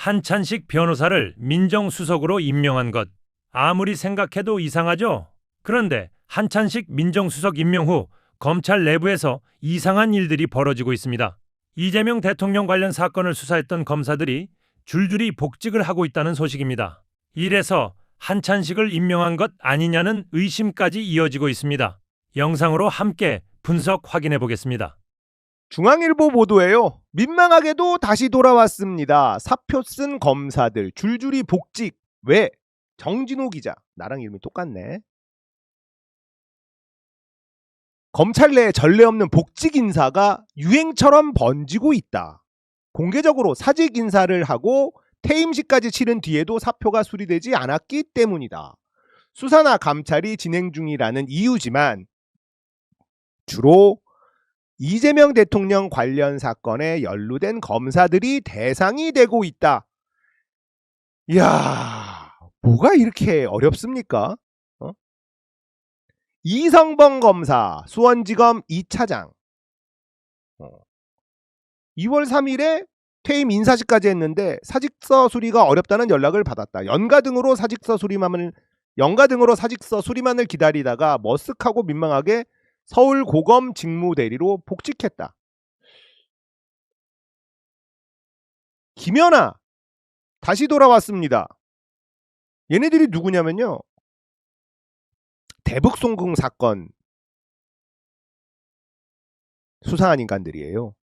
한찬식 변호사를 민정수석으로 임명한 것. 아무리 생각해도 이상하죠? 그런데 한찬식 민정수석 임명 후 검찰 내부에서 이상한 일들이 벌어지고 있습니다. 이재명 대통령 관련 사건을 수사했던 검사들이 줄줄이 복직을 하고 있다는 소식입니다. 이래서 한찬식을 임명한 것 아니냐는 의심까지 이어지고 있습니다. 영상으로 함께 분석 확인해 보겠습니다. 중앙일보 보도예요. 민망하게도 다시 돌아왔습니다. 사표 쓴 검사들 줄줄이 복직. 왜? 정진호 기자. 나랑 이름이 똑같네. 검찰 내에 전례 없는 복직 인사가 유행처럼 번지고 있다. 공개적으로 사직 인사를 하고 퇴임식까지 치른 뒤에도 사표가 수리되지 않았기 때문이다. 수사나 감찰이 진행 중이라는 이유지만 주로 이재명 대통령 관련 사건에 연루된 검사들이 대상이 되고 있다. 이야, 뭐가 이렇게 어렵습니까? 이성범 검사, 수원지검 2차장. 2월 3일에 퇴임 인사식까지 했는데 사직서 수리가 어렵다는 연락을 받았다. 연가 등으로 사직서 수리만을 기다리다가 머쓱하고 민망하게 서울고검 직무대리로 복직했다. 김연아 다시 돌아왔습니다. 얘네들이 누구냐면요, 대북송금 사건 수사한 인간들이에요.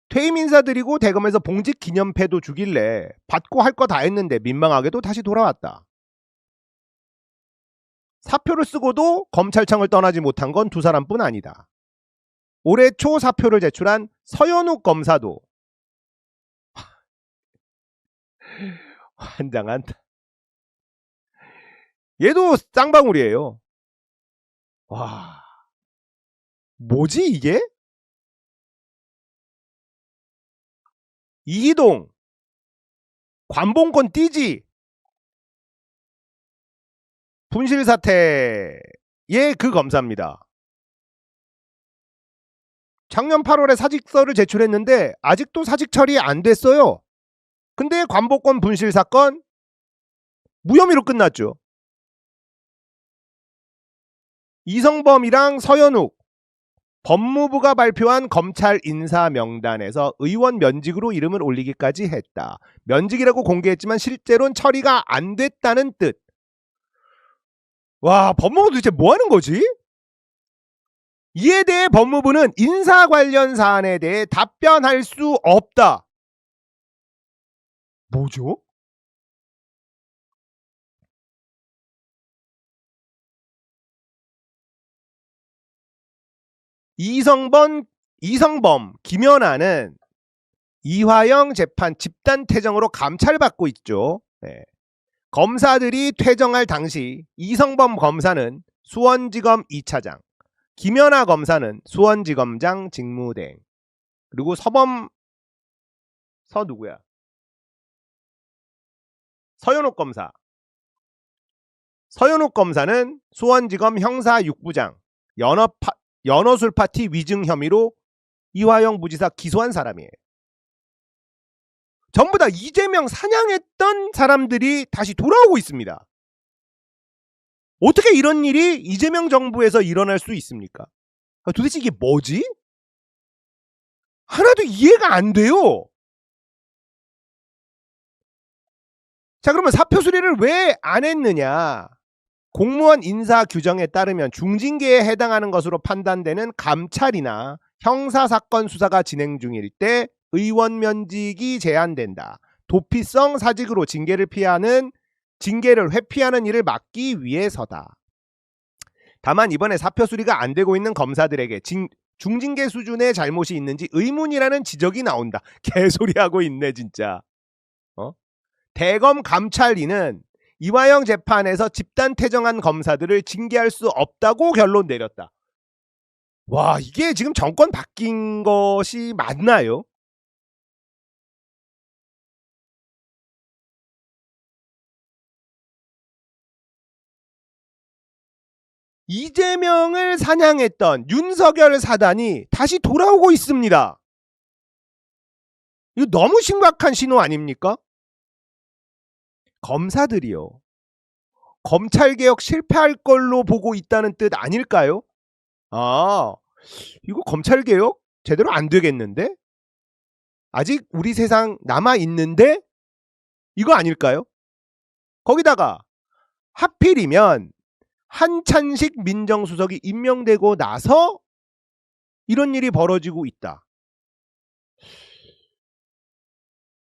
퇴임 인사들이고 대검에서 봉직 기념패도 주길래 받고 할 거 다 했는데 민망하게도 다시 돌아왔다. 사표를 쓰고도 검찰청을 떠나지 못한 건 두 사람뿐 아니다. 올해 초 사표를 제출한 서현욱 검사도 환장한다. 얘도 쌍방울이에요. 와, 뭐지 이게? 이희동 관봉권 띠지. 분실 사태의 그 검사입니다. 작년 8월에 사직서를 제출했는데 아직도 사직 처리 안 됐어요. 근데 관복권 분실 사건 무혐의로 끝났죠. 이성범이랑 서현욱, 법무부가 발표한 검찰 인사 명단에서 의원 면직으로 이름을 올리기까지 했다. 면직이라고 공개했지만 실제로는 처리가 안 됐다는 뜻. 와, 법무부 도대체 뭐 하는 거지? 이에 대해 법무부는 인사 관련 사안에 대해 답변할 수 없다. 뭐죠? 이성범, 김연아는 이화영 재판 집단 퇴정으로 감찰받고 있죠. 네. 검사들이 퇴정할 당시 이성범 검사는 수원지검 2차장, 김연아 검사는 수원지검장 직무대행, 그리고 서현욱 검사는 수원지검 형사 6부장, 연어술 파티 위증 혐의로 이화영 부지사 기소한 사람이에요. 전부 다 이재명 사냥했던 사람들이 다시 돌아오고 있습니다. 어떻게 이런 일이 이재명 정부에서 일어날 수 있습니까? 도대체 이게 뭐지? 하나도 이해가 안 돼요. 자, 그러면 사표 수리를 왜 안 했느냐? 공무원 인사 규정에 따르면 중징계에 해당하는 것으로 판단되는 감찰이나 형사사건 수사가 진행 중일 때 의원 면직이 제한된다. 도피성 사직으로 징계를 회피하는 일을 막기 위해서다. 다만 이번에 사표 수리가 안 되고 있는 검사들에게 중징계 수준의 잘못이 있는지 의문이라는 지적이 나온다. 개소리하고 있네 진짜. 대검 감찰위는 이화영 재판에서 집단 퇴정한 검사들을 징계할 수 없다고 결론 내렸다. 와, 이게 지금 정권 바뀐 것이 맞나요? 이재명을 사냥했던 윤석열 사단이 다시 돌아오고 있습니다. 이거 너무 심각한 신호 아닙니까? 검사들이요. 검찰개혁 실패할 걸로 보고 있다는 뜻 아닐까요? 아, 이거 검찰개혁 제대로 안 되겠는데? 아직 우리 세상 남아있는데? 이거 아닐까요? 거기다가 하필이면 한찬식 민정수석이 임명되고 나서 이런 일이 벌어지고 있다.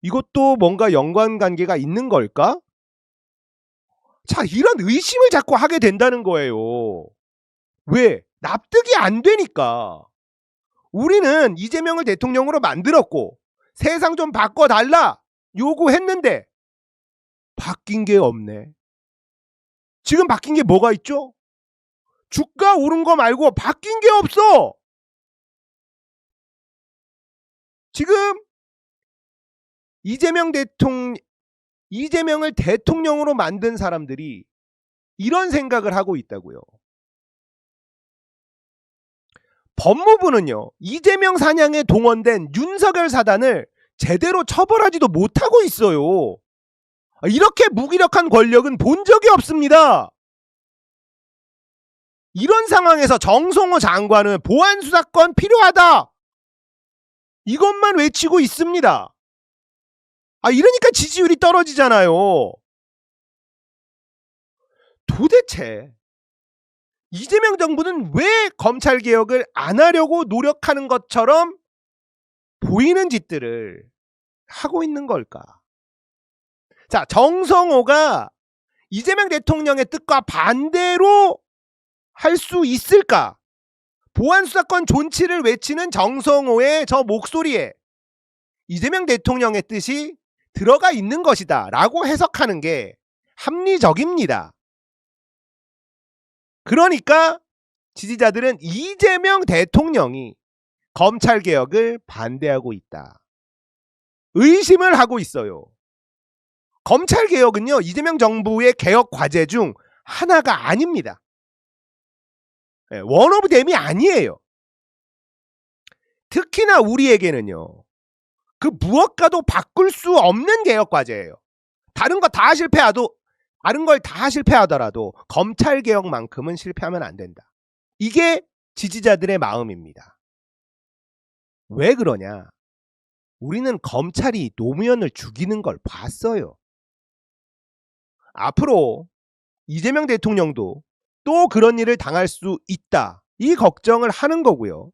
이것도 뭔가 연관관계가 있는 걸까? 자, 이런 의심을 자꾸 하게 된다는 거예요. 왜? 납득이 안 되니까. 우리는 이재명을 대통령으로 만들었고 세상 좀 바꿔달라 요구했는데 바뀐 게 없네. 지금 바뀐 게 뭐가 있죠? 주가 오른 거 말고 바뀐 게 없어. 지금 이재명을 대통령으로 만든 사람들이 이런 생각을 하고 있다고요. 법무부는요, 이재명 사냥에 동원된 윤석열 사단을 제대로 처벌하지도 못하고 있어요. 이렇게 무기력한 권력은 본 적이 없습니다. 이런 상황에서 정성호 장관은 보안 수사권 필요하다. 이것만 외치고 있습니다. 이러니까 지지율이 떨어지잖아요. 도대체 이재명 정부는 왜 검찰개혁을 안 하려고 노력하는 것처럼 보이는 짓들을 하고 있는 걸까? 자, 정성호가 이재명 대통령의 뜻과 반대로 할 수 있을까? 보안수사권 존치를 외치는 정성호의 저 목소리에 이재명 대통령의 뜻이 들어가 있는 것이다 라고 해석하는 게 합리적입니다. 그러니까 지지자들은 이재명 대통령이 검찰개혁을 반대하고 있다. 의심을 하고 있어요. 검찰개혁은요, 이재명 정부의 개혁 과제 중 하나가 아닙니다. 원 오브 댐이 아니에요. 특히나 우리에게는요, 그 무엇과도 바꿀 수 없는 개혁 과제예요. 다른 걸 다 실패하더라도 검찰개혁만큼은 실패하면 안 된다. 이게 지지자들의 마음입니다. 왜 그러냐? 우리는 검찰이 노무현을 죽이는 걸 봤어요. 앞으로 이재명 대통령도 또 그런 일을 당할 수 있다. 이 걱정을 하는 거고요.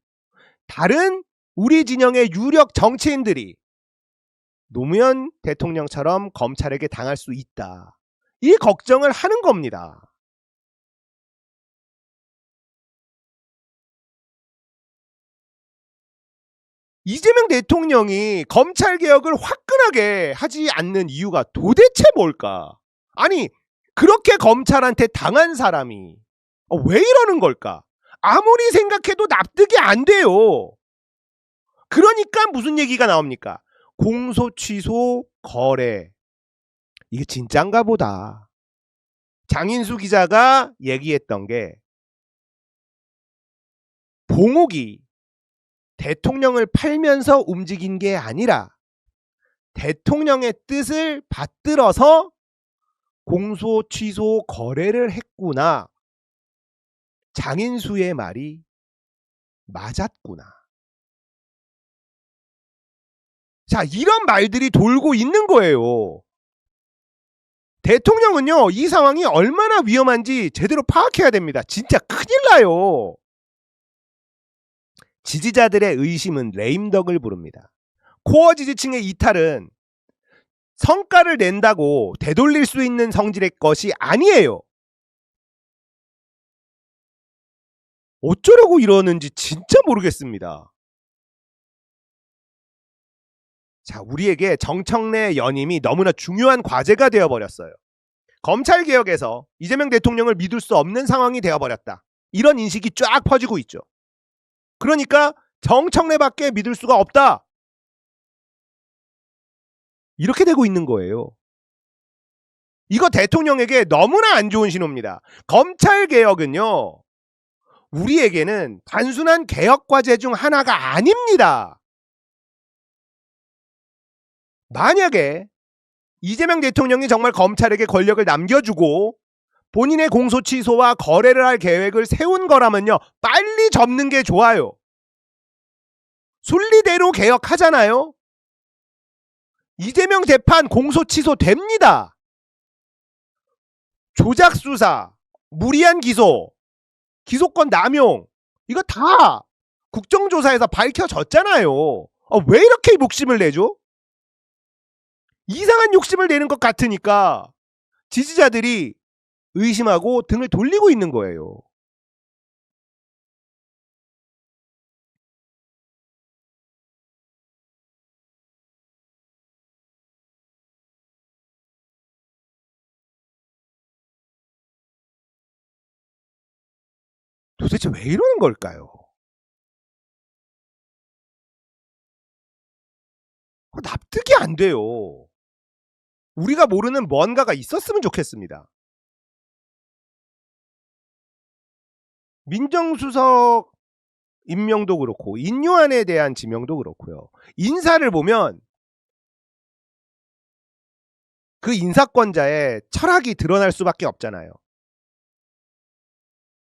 다른 우리 진영의 유력 정치인들이 노무현 대통령처럼 검찰에게 당할 수 있다. 이 걱정을 하는 겁니다. 이재명 대통령이 검찰개혁을 화끈하게 하지 않는 이유가 도대체 뭘까? 아니, 그렇게 검찰한테 당한 사람이 왜 이러는 걸까? 아무리 생각해도 납득이 안 돼요. 그러니까 무슨 얘기가 나옵니까? 공소 취소 거래. 이게 진짠가 보다. 장인수 기자가 얘기했던 게 봉옥이 대통령을 팔면서 움직인 게 아니라 대통령의 뜻을 받들어서 공소 취소 거래를 했구나. 장인수의 말이 맞았구나. 자, 이런 말들이 돌고 있는 거예요. 대통령은요, 이 상황이 얼마나 위험한지 제대로 파악해야 됩니다. 진짜 큰일 나요. 지지자들의 의심은 레임덕을 부릅니다. 코어 지지층의 이탈은 성과를 낸다고 되돌릴 수 있는 성질의 것이 아니에요. 어쩌려고 이러는지 진짜 모르겠습니다. 자, 우리에게 정청래 연임이 너무나 중요한 과제가 되어버렸어요. 검찰개혁에서 이재명 대통령을 믿을 수 없는 상황이 되어버렸다. 이런 인식이 쫙 퍼지고 있죠. 그러니까 정청래밖에 믿을 수가 없다. 이렇게 되고 있는 거예요. 이거 대통령에게 너무나 안 좋은 신호입니다. 검찰개혁은요, 우리에게는 단순한 개혁 과제 중 하나가 아닙니다. 만약에 이재명 대통령이 정말 검찰에게 권력을 남겨주고 본인의 공소 취소와 거래를 할 계획을 세운 거라면요, 빨리 접는 게 좋아요. 순리대로 개혁하잖아요. 이재명 재판 공소 취소 됩니다. 조작 수사, 무리한 기소, 기소권 남용, 이거 다 국정조사에서 밝혀졌잖아요. 왜 이렇게 욕심을 내죠? 이상한 욕심을 내는 것 같으니까 지지자들이 의심하고 등을 돌리고 있는 거예요. 도대체 왜 이러는 걸까요? 납득이 안 돼요. 우리가 모르는 뭔가가 있었으면 좋겠습니다. 민정수석 임명도 그렇고 인요안에 대한 지명도 그렇고요. 인사를 보면 그 인사권자의 철학이 드러날 수밖에 없잖아요.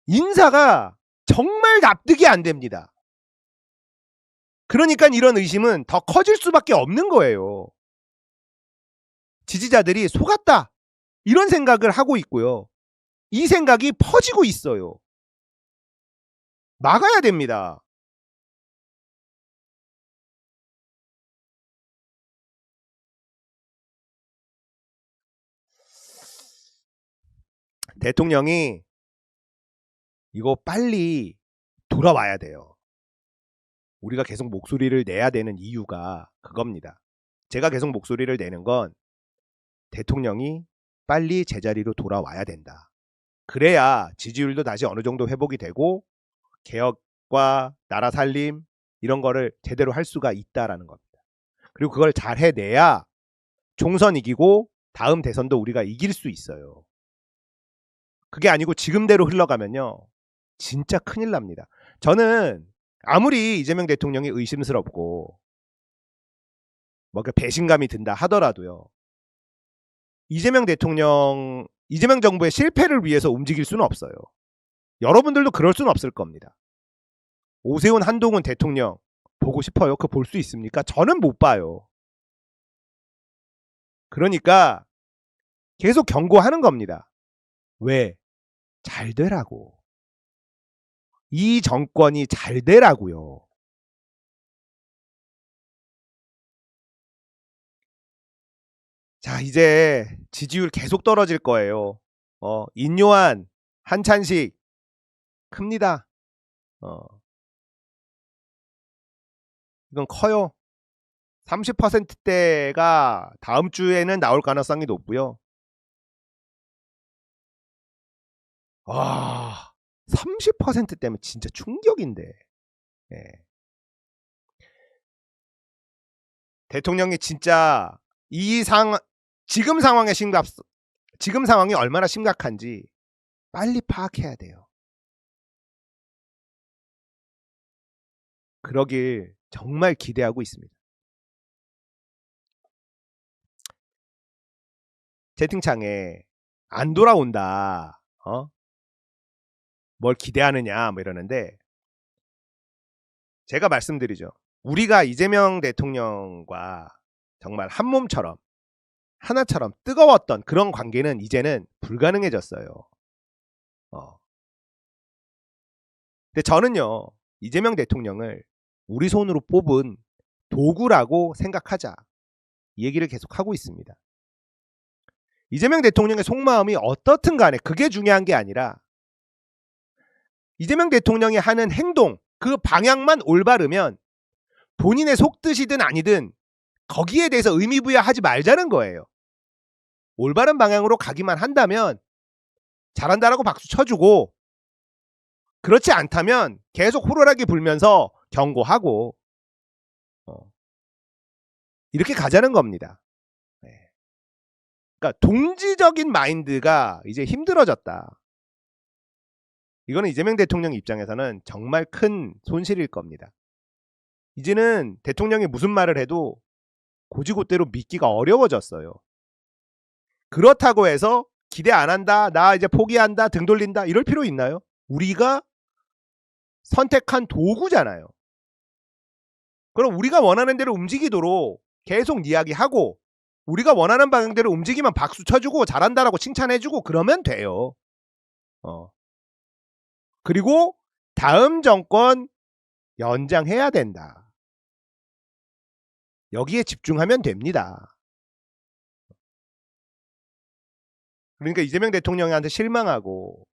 인사가 정말 납득이 안 됩니다. 그러니까 이런 의심은 더 커질 수밖에 없는 거예요. 지지자들이 속았다, 이런 생각을 하고 있고요. 이 생각이 퍼지고 있어요. 막아야 됩니다. 대통령이 이거 빨리 돌아와야 돼요. 우리가 계속 목소리를 내야 되는 이유가 그겁니다. 제가 계속 목소리를 내는 건 대통령이 빨리 제자리로 돌아와야 된다. 그래야 지지율도 다시 어느 정도 회복이 되고 개혁과 나라 살림 이런 거를 제대로 할 수가 있다라는 겁니다. 그리고 그걸 잘 해내야 총선 이기고 다음 대선도 우리가 이길 수 있어요. 그게 아니고 지금대로 흘러가면요, 진짜 큰일 납니다. 저는 아무리 이재명 대통령이 의심스럽고 뭔가 배신감이 든다 하더라도요, 이재명 정부의 실패를 위해서 움직일 수는 없어요. 여러분들도 그럴 수는 없을 겁니다. 오세훈, 한동훈 대통령 보고 싶어요? 그거 볼 수 있습니까? 저는 못 봐요. 그러니까 계속 경고하는 겁니다. 왜? 잘 되라고. 이 정권이 잘 되라고요. 자, 이제 지지율 계속 떨어질 거예요. 인요한, 한찬식 큽니다. 이건 커요. 30%대가 다음 주에는 나올 가능성이 높고요. 와, 30%대면 진짜 충격인데. 예. 대통령이 진짜 지금 상황이 얼마나 심각한지 빨리 파악해야 돼요. 그러길 정말 기대하고 있습니다. 채팅창에 안 돌아온다, 뭘 기대하느냐 뭐 이러는데, 제가 말씀드리죠. 우리가 이재명 대통령과 정말 한 몸처럼 하나처럼 뜨거웠던 그런 관계는 이제는 불가능해졌어요. 근데 저는요, 이재명 대통령을 우리 손으로 뽑은 도구라고 생각하자, 이 얘기를 계속 하고 있습니다. 이재명 대통령의 속마음이 어떻든 간에 그게 중요한 게 아니라 이재명 대통령이 하는 행동, 그 방향만 올바르면 본인의 속뜻이든 아니든 거기에 대해서 의미부여하지 말자는 거예요. 올바른 방향으로 가기만 한다면 잘한다라고 박수 쳐주고, 그렇지 않다면 계속 호루라기 불면서 경고하고, 이렇게 가자는 겁니다. 그러니까 동지적인 마인드가 이제 힘들어졌다. 이거는 이재명 대통령 입장에서는 정말 큰 손실일 겁니다. 이제는 대통령이 무슨 말을 해도 고지고대로 믿기가 어려워졌어요. 그렇다고 해서 기대 안 한다, 나 이제 포기한다, 등 돌린다 이럴 필요 있나요? 우리가 선택한 도구잖아요. 그럼 우리가 원하는 대로 움직이도록 계속 이야기하고 우리가 원하는 방향대로 움직이면 박수 쳐주고 잘한다라고 칭찬해주고 그러면 돼요. 그리고 다음 정권 연장해야 된다. 여기에 집중하면 됩니다. 그러니까 이재명 대통령한테 실망하고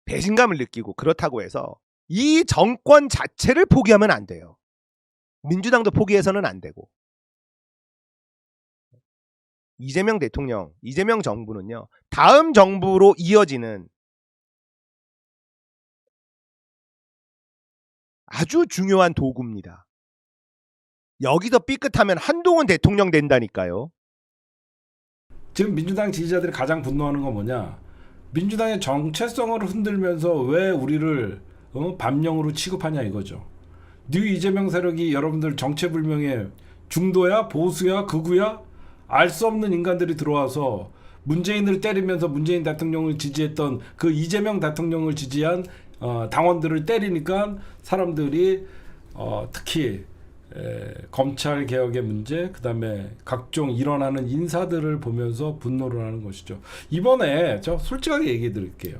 배신감을 느끼고 그렇다고 해서 이 정권 자체를 포기하면 안 돼요. 민주당도 포기해서는 안 되고. 이재명 대통령, 이재명 정부는요. 다음 정부로 이어지는 아주 중요한 도구입니다. 여기서 삐끗하면 한동훈 대통령 된다니까요. 지금 민주당 지지자들이 가장 분노하는 건 뭐냐? 민주당의 정체성을 흔들면서 왜 우리를 반영으로 취급하냐 이거죠. 뉴 이재명 세력이 여러분들 정체불명의 중도야, 보수야, 극우야 알 수 없는 인간들이 들어와서 문재인을 때리면서 문재인 대통령을 지지했던 그 이재명 대통령을 지지한 당원들을 때리니까 사람들이 특히 검찰 개혁의 문제, 그다음에 각종 일어나는 인사들을 보면서 분노를 하는 것이죠. 이번에 저 솔직하게 얘기해 드릴게요.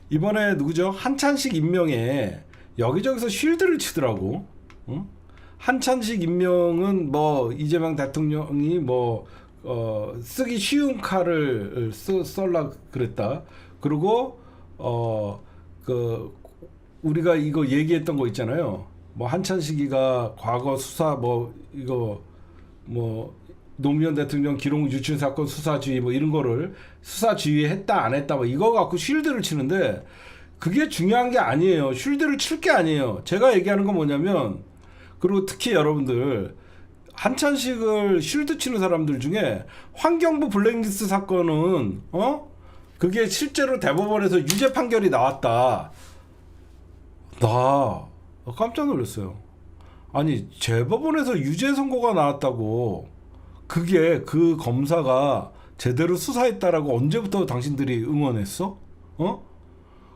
이번에 누구죠? 한찬식 임명에 여기저기서 쉴드를 치더라고. 한찬식 임명은 뭐 이재명 대통령이 뭐 쓰기 쉬운 칼을 썰라 그랬다. 그리고 그 우리가 이거 얘기했던 거 있잖아요. 뭐 한찬식이가 과거 수사 뭐 이거 뭐 노무현 대통령 기록 유출 사건 수사주의 뭐 이런 거를 수사주의 했다 안 했다 뭐 이거 갖고 쉴드를 치는데 그게 중요한 게 아니에요. 쉴드를 칠 게 아니에요. 제가 얘기하는 건 뭐냐면 그리고 특히 여러분들 한찬식을 쉴드 치는 사람들 중에 환경부 블랙리스트 사건은 그게 실제로 대법원에서 유죄 판결이 나왔다. 나 깜짝 놀랐어요. 아니 재법원에서 유죄 선고가 나왔다고 그게 그 검사가 제대로 수사했다라고 언제부터 당신들이 응원했어?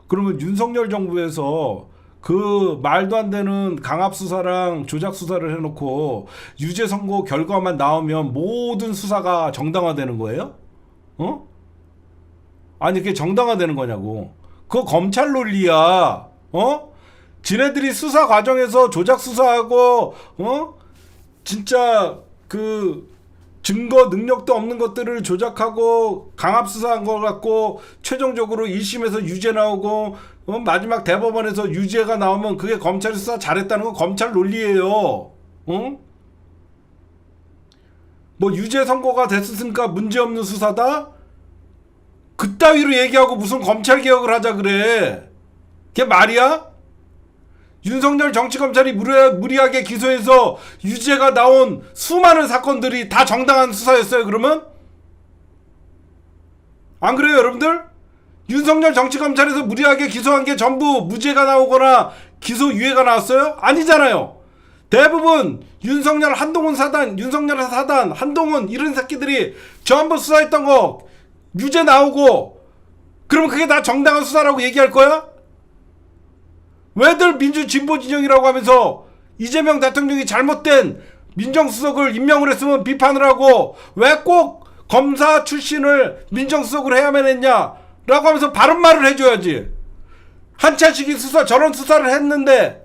그러면 윤석열 정부에서 그 말도 안 되는 강압 수사랑 조작 수사를 해놓고 유죄 선고 결과만 나오면 모든 수사가 정당화되는 거예요? 아니 그게 정당화되는 거냐고. 그거 검찰 논리야. 지네들이 수사 과정에서 조작 수사하고 진짜 그 증거 능력도 없는 것들을 조작하고 강압 수사한 거 갖고 최종적으로 1심에서 유죄 나오고 마지막 대법원에서 유죄가 나오면 그게 검찰 수사 잘했다는 건 검찰 논리예요. 뭐 유죄 선고가 됐으니까 문제없는 수사다? 그따위로 얘기하고 무슨 검찰 개혁을 하자 그래. 그게 말이야? 윤석열 정치검찰이 무리하게 기소해서 유죄가 나온 수많은 사건들이 다 정당한 수사였어요 그러면? 안 그래요 여러분들? 윤석열 정치검찰에서 무리하게 기소한 게 전부 무죄가 나오거나 기소유예가 나왔어요? 아니잖아요. 대부분 윤석열 한동훈 사단, 윤석열 사단, 한동훈 이런 새끼들이 전부 수사했던 거 유죄 나오고 그러면 그게 다 정당한 수사라고 얘기할 거야? 왜들 민주진보 진영이라고 하면서 이재명 대통령이 잘못된 민정수석을 임명을 했으면 비판을 하고 왜 꼭 검사 출신을 민정수석으로 해야만 했냐 라고 하면서 바른 말을 해줘야지. 한찬식이 저런 수사를 했는데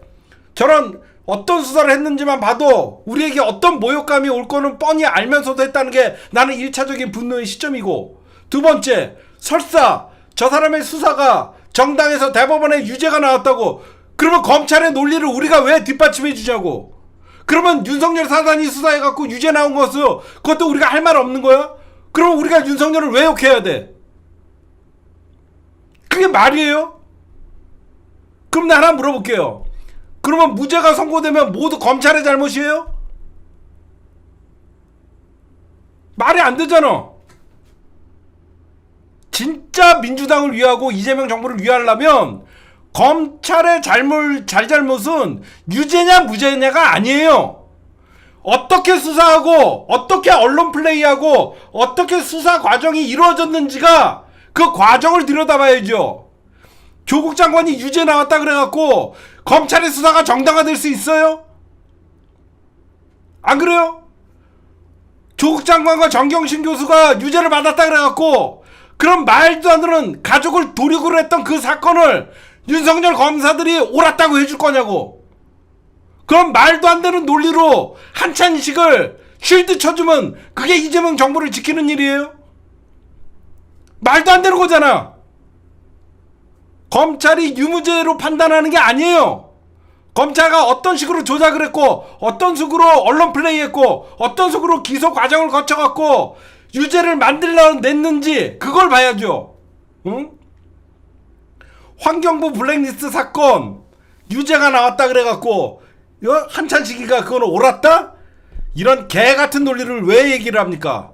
저런 어떤 수사를 했는지만 봐도 우리에게 어떤 모욕감이 올 거는 뻔히 알면서도 했다는 게 나는 1차적인 분노의 시점이고, 두 번째, 설사 저 사람의 수사가 정당에서 대법원에 유죄가 나왔다고 그러면 검찰의 논리를 우리가 왜 뒷받침해 주냐고. 그러면 윤석열 사단이 수사해갖고 유죄 나온 것을 그것도 우리가 할 말 없는 거야? 그러면 우리가 윤석열을 왜 욕해야 돼? 그게 말이에요? 그럼 나 하나 물어볼게요. 그러면 무죄가 선고되면 모두 검찰의 잘못이에요? 말이 안 되잖아. 진짜 민주당을 위하고 이재명 정부를 위하려면 검찰의 잘잘못은 유죄냐 무죄냐가 아니에요. 어떻게 수사하고 어떻게 언론 플레이하고 어떻게 수사 과정이 이루어졌는지가 그 과정을 들여다봐야죠. 조국 장관이 유죄 나왔다 그래갖고 검찰의 수사가 정당화될 수 있어요? 안 그래요? 조국 장관과 정경심 교수가 유죄를 받았다 그래갖고 그런 말도 안 되는 가족을 도륙을 했던 그 사건을 윤석열 검사들이 옳았다고 해줄 거냐고. 그럼 말도 안 되는 논리로 한찬식을 쉴드 쳐주면 그게 이재명 정부를 지키는 일이에요? 말도 안 되는 거잖아. 검찰이 유무죄로 판단하는 게 아니에요. 검찰가 어떤 식으로 조작을 했고 어떤 식으로 언론 플레이했고 어떤 식으로 기소 과정을 거쳐갖고 유죄를 만들어냈는지 그걸 봐야죠. 응? 환경부 블랙리스트 사건 유죄가 나왔다 그래갖고 한찬식이가 그건 옳았다? 이런 개같은 논리를 왜 얘기를 합니까?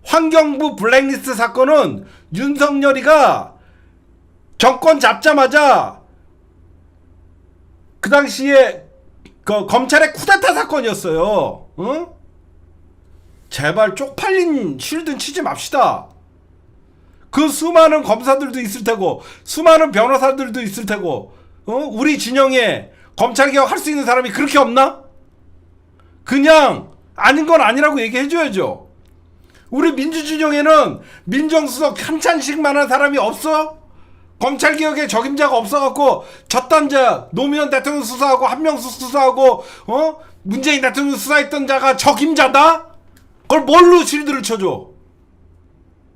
환경부 블랙리스트 사건은 윤석열이가 정권 잡자마자 그 당시에 그 검찰의 쿠데타 사건이었어요. 응? 제발 쪽팔린 쉴드 치지 맙시다. 그 수많은 검사들도 있을 테고 수많은 변호사들도 있을 테고 우리 진영에 검찰개혁 할 수 있는 사람이 그렇게 없나? 그냥 아닌 건 아니라고 얘기해줘야죠. 우리 민주진영에는 민정수석 한찬식만한 사람이 없어? 검찰개혁에 적임자가 없어갖고 젖단자 노무현 대통령 수사하고 한명숙 수사하고 문재인 대통령 수사했던 자가 적임자다? 그걸 뭘로 실드를 쳐줘?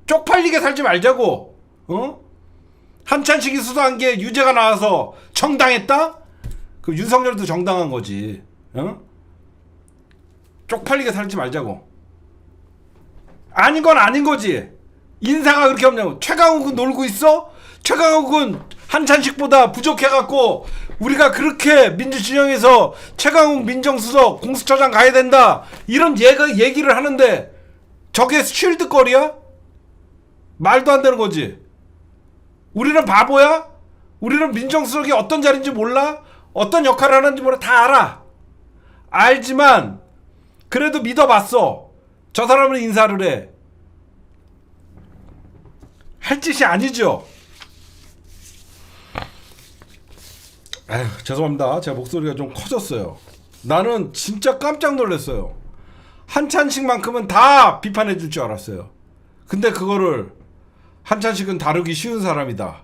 쪽팔리게 살지 말자고. 한찬식이 수사한 게 유죄가 나와서 정당했다? 그 윤석열도 정당한 거지. 쪽팔리게 살지 말자고. 아닌 건 아닌 거지. 인사가 그렇게 없냐고. 최강욱은 놀고 있어? 최강욱은 한찬식보다 부족해갖고 우리가 그렇게 민주진영에서 최강욱 민정수석 공수처장 가야 된다 이런 얘기를 하는데 저게 쉴드거리야? 말도 안 되는 거지. 우리는 바보야? 우리는 민정수석이 어떤 자리인지 몰라? 어떤 역할을 하는지 몰라? 다 알아. 알지만 그래도 믿어봤어. 저 사람은 인사를 해. 할 짓이 아니죠. 아휴, 죄송합니다. 제 목소리가 좀 커졌어요. 나는 진짜 깜짝 놀랐어요. 한찬식만큼은 다 비판해 줄 줄 알았어요. 근데 그거를 한찬식은 다루기 쉬운 사람이다.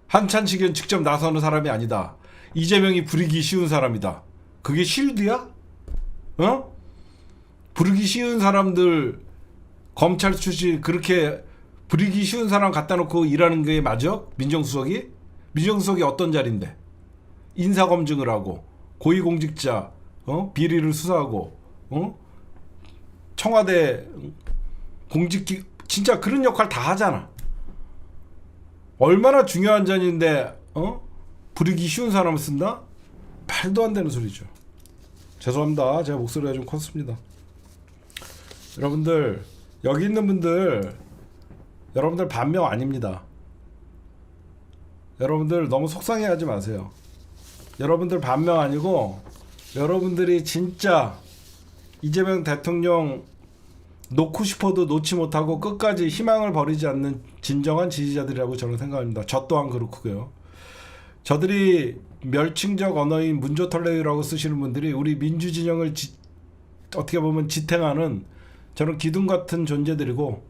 한찬식은 직접 나서는 사람이 아니다. 이재명이 부리기 쉬운 사람이다. 그게 쉴드야? 부르기 쉬운 사람들 검찰 출신 그렇게 부리기 쉬운 사람 갖다 놓고 일하는 게 맞아? 민정수석이? 민정수석이 어떤 자리인데? 인사검증을 하고 고위공직자 비리를 수사하고 청와대 공직기 진짜 그런 역할 다 하잖아. 얼마나 중요한 자리인데 부리기 쉬운 사람을 쓴다? 말도 안 되는 소리죠. 죄송합니다. 제가 목소리가 좀 컸습니다. 여러분들 여기 있는 분들 여러분들 반명 아닙니다. 여러분들 너무 속상해하지 마세요. 여러분들 반명 아니고 여러분들이 진짜 이재명 대통령 놓고 싶어도 놓지 못하고 끝까지 희망을 버리지 않는 진정한 지지자들이라고 저는 생각합니다. 저 또한 그렇고요. 저들이 멸칭적 언어인 문조털레이라고 쓰시는 분들이 우리 민주진영을 어떻게 보면 지탱하는 저는 기둥 같은 존재들이고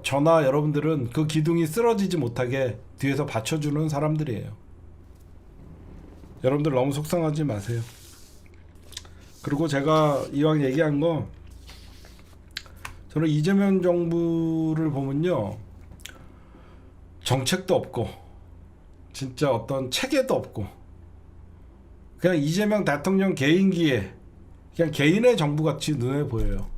저나 여러분들은 그 기둥이 쓰러지지 못하게 뒤에서 받쳐주는 사람들이에요. 여러분들 너무 속상하지 마세요. 그리고 제가 이왕 얘기한 거 저는 이재명 정부를 보면요 정책도 없고 진짜 어떤 체계도 없고 그냥 이재명 대통령 개인기에 그냥 개인의 정부같이 눈에 보여요.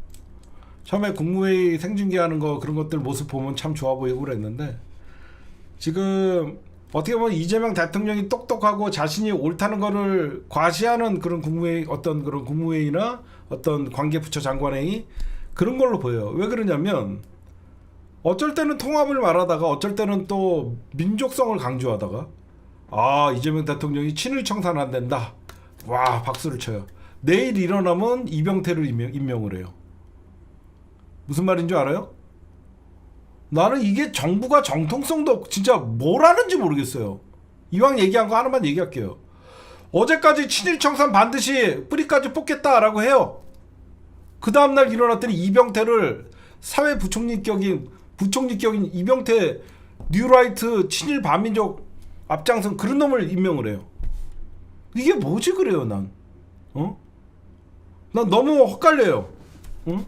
처음에 국무회의 생중계하는 거 그런 것들 모습 보면 참 좋아 보이고 그랬는데 지금 어떻게 보면 이재명 대통령이 똑똑하고 자신이 옳다는 거를 과시하는 그런 국무회의 어떤 그런 국무회의나 어떤 관계부처 장관회의 그런 걸로 보여요. 왜 그러냐면 어쩔 때는 통합을 말하다가 어쩔 때는 또 민족성을 강조하다가 아, 이재명 대통령이 친일 청산한댄다. 와, 박수를 쳐요. 내일 일어나면 이병태를 임명을 해요. 무슨 말인 줄 알아요? 나는 이게 정부가 정통성도 없고 진짜 뭘 하는지 모르겠어요. 이왕 얘기한 거 하나만 얘기할게요. 어제까지 친일 청산 반드시 뿌리까지 뽑겠다라고 해요. 그 다음날 일어났더니 이병태를 사회 부총리격인 이병태 뉴라이트 친일 반민족 앞장선 그런 놈을 임명을 해요. 이게 뭐지 그래요 난. 난 너무 헛갈려요. 응?